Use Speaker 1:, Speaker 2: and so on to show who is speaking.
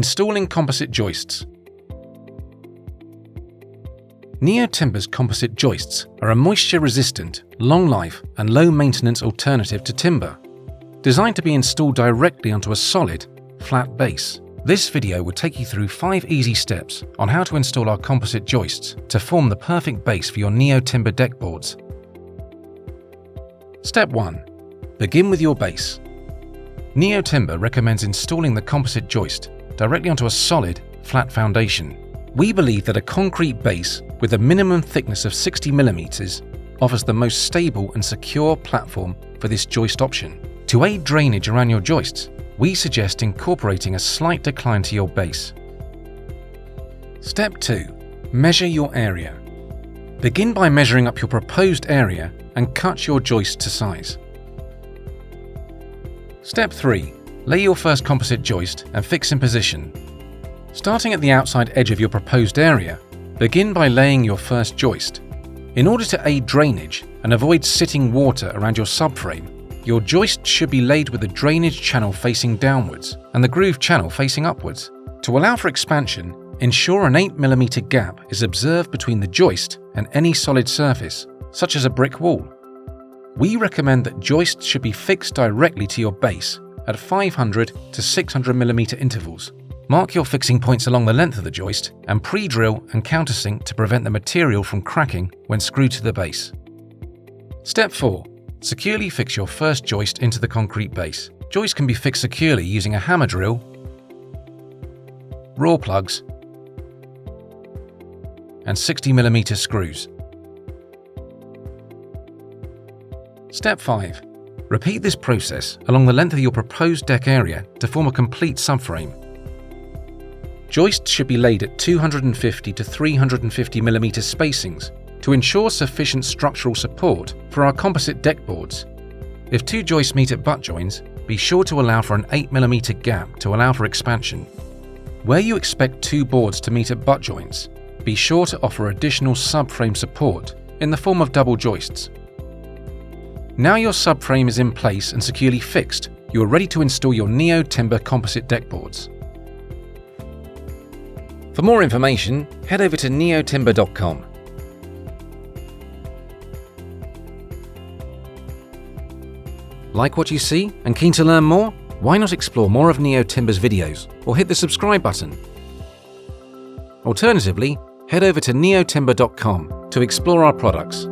Speaker 1: Installing composite joists. NeoTimber's composite joists are a moisture-resistant, long-life and low-maintenance alternative to timber, designed to be installed directly onto a solid, flat base. This video will take you through 5 easy steps on how to install our composite joists to form the perfect base for your NeoTimber deck boards. Step 1. Begin with your base. NeoTimber recommends installing the composite joist directly onto a solid, flat foundation. We believe that a concrete base with a minimum thickness of 60 mm offers the most stable and secure platform for this joist option. To aid drainage around your joists, we suggest incorporating a slight decline to your base. Step 2. Measure your area. Begin by measuring up your proposed area and cut your joist to size. Step 3. Lay your first composite joist and fix in position. Starting at the outside edge of your proposed area, begin by laying your first joist. In order to aid drainage and avoid sitting water around your subframe, your joist should be laid with the drainage channel facing downwards and the groove channel facing upwards. To allow for expansion, ensure an 8 mm gap is observed between the joist and any solid surface, such as a brick wall. We recommend that joists should be fixed directly to your base at 500 to 600 mm intervals. Mark your fixing points along the length of the joist and pre-drill and countersink to prevent the material from cracking when screwed to the base. Step 4. Securely fix your first joist into the concrete base. Joists can be fixed securely using a hammer drill, raw plugs, and 60 mm screws. Step 5. Repeat this process along the length of your proposed deck area to form a complete subframe. Joists should be laid at 250 to 350 mm spacings to ensure sufficient structural support for our composite deck boards. If 2 joists meet at butt joins, be sure to allow for an 8 mm gap to allow for expansion. Where you expect 2 boards to meet at butt joints, be sure to offer additional subframe support in the form of double joists. Now your subframe is in place and securely fixed, you are ready to install your NeoTimber composite deck boards. For more information, head over to NeoTimber.com. Like what you see and keen to learn more? Why not explore more of NeoTimber's videos or hit the subscribe button? Alternatively, head over to NeoTimber.com to explore our products.